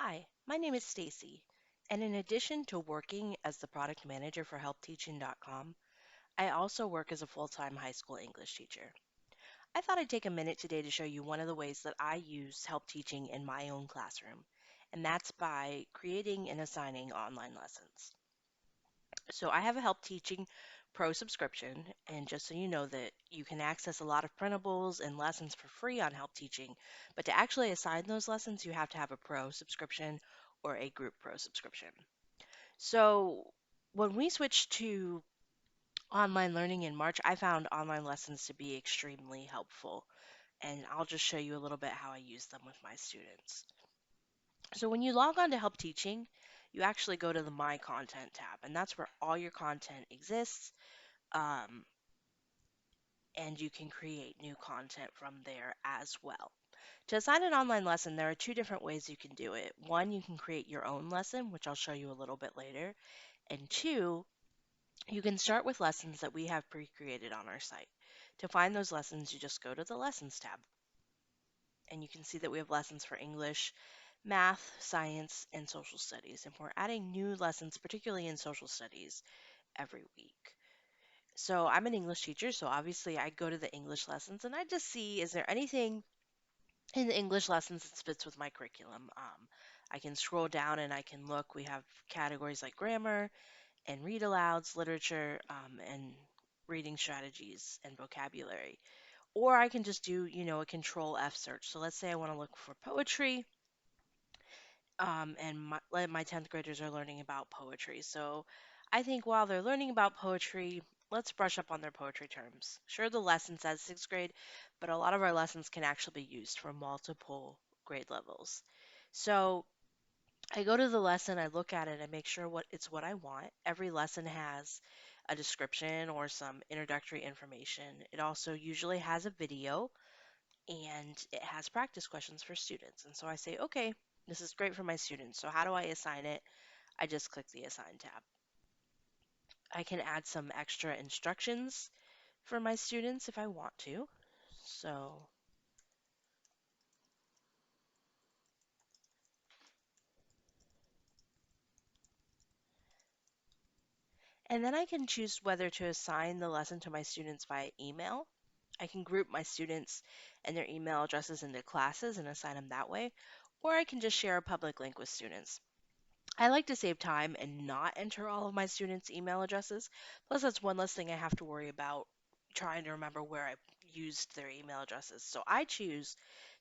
Hi, my name is Stacy, and in addition to working as the product manager for helpteaching.com, I also work as a full-time high school English teacher. I thought I'd take a minute today to show you one of the ways that I use help teaching in my own classroom, and that's by creating and assigning online lessons. So I have a help teaching pro subscription, and just so you know that you can access a lot of printables and lessons for free on help teaching, but to actually assign those lessons, you have to have a pro subscription or a group pro subscription. So when we switched to online learning in March, I found online lessons to be extremely helpful, and I'll just show you a little bit how I use them with my students. So when you log on to help teaching, you actually go to the My Content tab, and that's where all your content exists. Um, and you can create new content from there as well. To assign an online lesson, there are two different ways you can do it. One, you can create your own lesson, which I'll show you a little bit later. And two, you can start with lessons that we have pre-created on our site. To find those lessons, you just go to the Lessons tab, and you can see that we have lessons for English, math, science, and social studies. And we're adding new lessons, particularly in social studies, every week. So I'm an English teacher, so obviously I go to the English lessons and I just see, is there anything in the English lessons that fits with my curriculum? I can scroll down and I can look. We have categories like grammar and read alouds, literature, and reading strategies and vocabulary. Or I can just do, a control F search. So let's say I want to look for poetry, and my 10th graders are learning about poetry. So I think while they're learning about poetry, let's brush up on their poetry terms. Sure, the lesson says sixth grade, but a lot of our lessons can actually be used for multiple grade levels. So I go to the lesson, I look at it, and make sure what I want. Every lesson has a description or some introductory information. It also usually has a video and it has practice questions for students. And so I say, okay, this is great for my students. So how do I assign it? I just click the Assign tab. I can add some extra instructions for my students if I want to. So, and then I can choose whether to assign the lesson to my students via email. I can group my students and their email addresses into classes and assign them that way, or I can just share a public link with students. I like to save time and not enter all of my students' email addresses. Plus, that's one less thing I have to worry about trying to remember where I used their email addresses. So I choose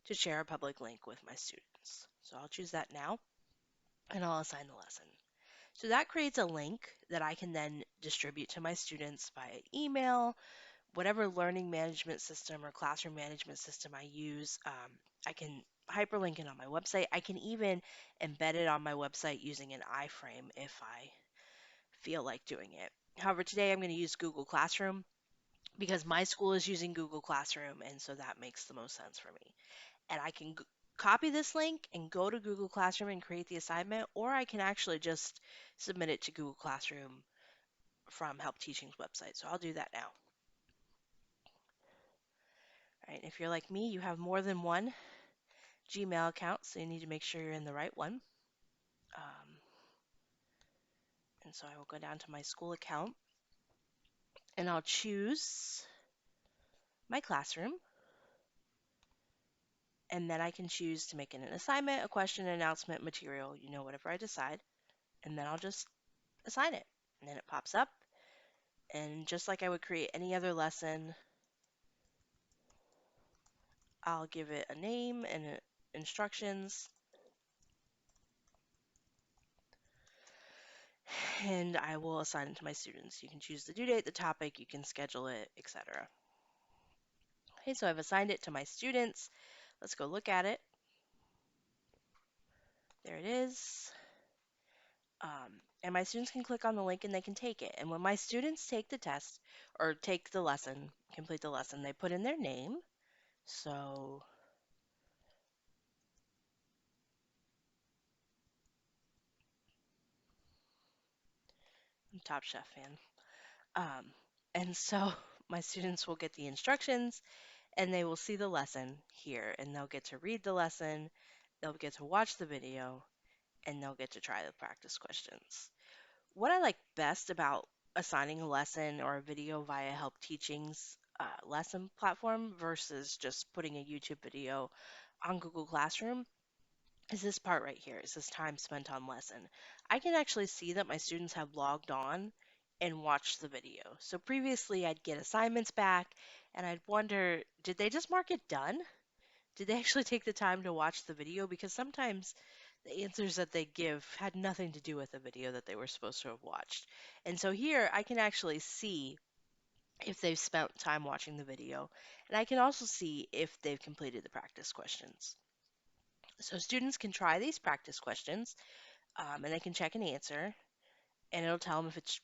to share a public link with my students. So I'll choose that now and I'll assign the lesson. So that creates a link that I can then distribute to my students via email, whatever learning management system or classroom management system I use. I can hyperlink it on my website. I can even embed it on my website using an iframe if I feel like doing it. However, today I'm going to use Google Classroom because my school is using Google Classroom, and so that makes the most sense for me. And I can copy this link and go to Google Classroom and create the assignment, or I can actually just submit it to Google Classroom from Help Teaching's website. So I'll do that now. All right, if you're like me, you have more than one Gmail account, so you need to make sure you're in the right one. Um, and so I will go down to my school account and I'll choose my classroom. And then I can choose to make it an assignment, a question, an announcement, material, whatever I decide. And then I'll just assign it. And then it pops up. And just like I would create any other lesson, I'll give it a name and instructions. And I will assign it to my students. You can choose the due date, the topic, you can schedule it, etc. Okay, so I've assigned it to my students. Let's go look at it. There it is. And my students can click on the link and they can take it. And when my students take the test or take the lesson, complete the lesson, they put in their name. So I'm a Top Chef fan. Um, and so my students will get the instructions and they will see the lesson here and they'll get to read the lesson, they'll get to watch the video, and they'll get to try the practice questions. What I like best about assigning a lesson or a video via Help Teaching's lesson platform versus just putting a YouTube video on Google Classroom is this part right here. It says time spent on lesson. I can actually see that my students have logged on and watched the video. So previously I'd get assignments back and I'd wonder, did they just mark it done? Did they actually take the time to watch the video? Because sometimes the answers that they give had nothing to do with the video that they were supposed to have watched. And so here I can actually see if they've spent time watching the video, and I can also see if they've completed the practice questions. So students can try these practice questions, and they can check an answer, and it'll tell them if it's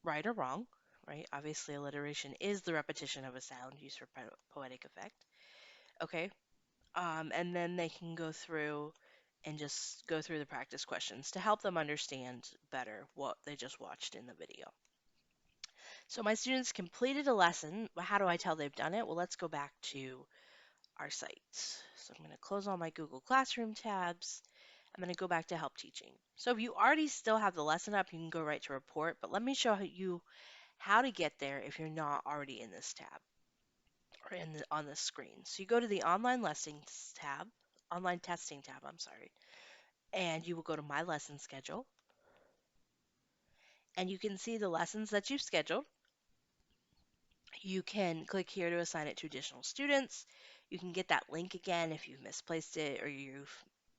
right or wrong, right? Obviously, alliteration is the repetition of a sound used for poetic effect. Okay, and then they can go through and just go through the practice questions to help them understand better what they just watched in the video. So my students completed a lesson. How do I tell they've done it? Well, let's go back to our site. So I'm going to close all my Google Classroom tabs. I'm going to go back to Help Teaching. So if you already still have the lesson up, you can go right to Report, but let me show you how to get there if you're not already in this tab or on this screen. So you go to the Online Testing tab, I'm sorry, and you will go to My Lesson Schedule, and you can see the lessons that you've scheduled. You can click here to assign it to additional students. You can get that link again if you've misplaced it or you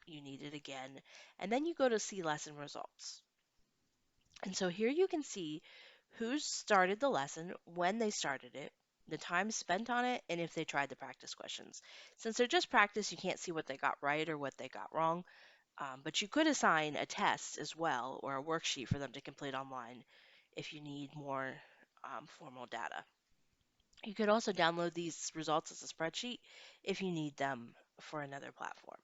need it again. And then you go to see lesson results. And so here you can see who started the lesson, when they started it, the time spent on it, and if they tried the practice questions. Since they're just practice, you can't see what they got right or what they got wrong. But you could assign a test as well or a worksheet for them to complete online if you need more formal data. You could also download these results as a spreadsheet if you need them for another platform.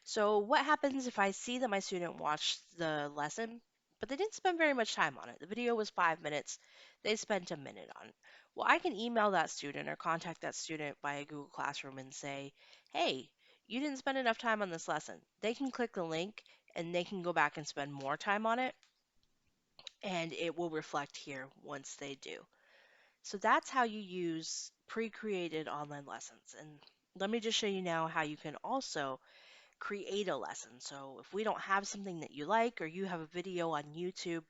So what happens if I see that my student watched the lesson, but they didn't spend very much time on it? The video was 5 minutes, they spent a minute on it. Well, I can email that student or contact that student via Google Classroom and say, hey, you didn't spend enough time on this lesson. They can click the link and they can go back and spend more time on it, and it will reflect here once they do. So that's how you use pre-created online lessons. And let me just show you now how you can also create a lesson. So if we don't have something that you like or you have a video on YouTube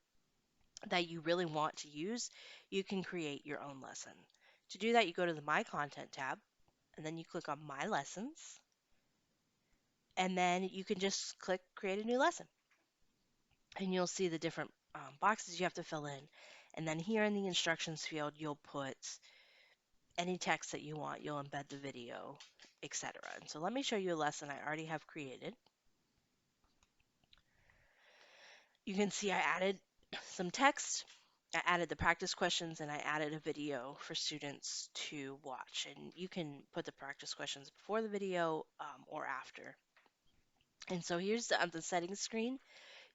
that you really want to use, you can create your own lesson. To do that, you go to the My Content tab and then you click on My Lessons, and then you can just click Create a New Lesson. And you'll see the different boxes you have to fill in. And then here in the instructions field, you'll put any text that you want, you'll embed the video, etc. And so let me show you a lesson I already have created. You can see I added some text, I added the practice questions, and I added a video for students to watch. And you can put the practice questions before the video or after. And so here's on the settings screen,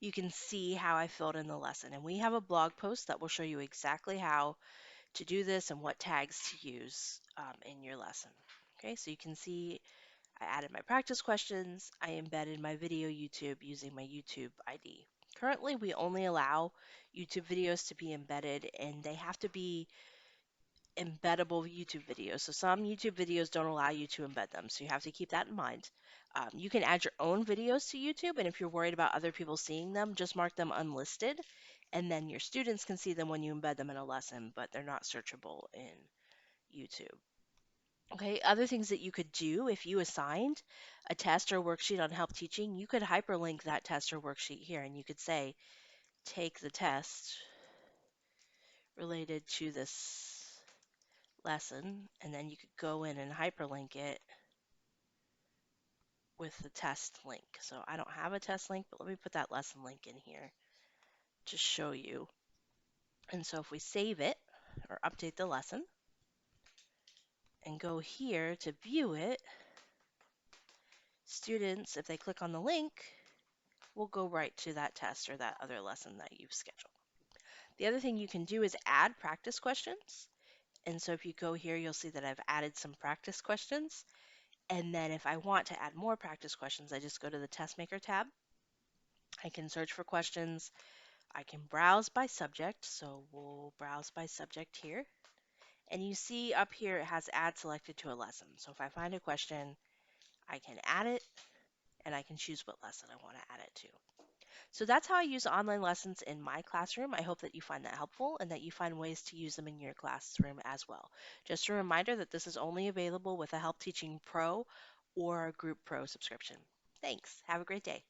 you can see how I filled in the lesson. And we have a blog post that will show you exactly how to do this and what tags to use in your lesson. Okay, so you can see I added my practice questions. I embedded my video YouTube using my YouTube ID. Currently, we only allow YouTube videos to be embedded, and they have to be embeddable YouTube videos. So some YouTube videos don't allow you to embed them, so you have to keep that in mind. You can add your own videos to YouTube, and if you're worried about other people seeing them, just mark them unlisted, and then your students can see them when you embed them in a lesson, but they're not searchable in YouTube. Okay, other things that you could do if you assigned a test or worksheet on Help Teaching, you could hyperlink that test or worksheet here and you could say, take the test related to this lesson, and then you could go in and hyperlink it with the test link. So I don't have a test link, but let me put that lesson link in here to show you. And so if we save it or update the lesson and go here to view it, students, if they click on the link, will go right to that test or that other lesson that you've scheduled. The other thing you can do is add practice questions. And so if you go here, you'll see that I've added some practice questions. And then if I want to add more practice questions, I just go to the test maker tab I can search for questions. I can browse by subject. So we'll browse by subject here. And you see up here it has add selected to a lesson. So if I find a question, I can add it and I can choose what lesson I want to add it to. So that's how I use online lessons in my classroom. I hope that you find that helpful and that you find ways to use them in your classroom as well. Just a reminder that this is only available with a Help Teaching Pro or a Group Pro subscription. Thanks. Have a great day.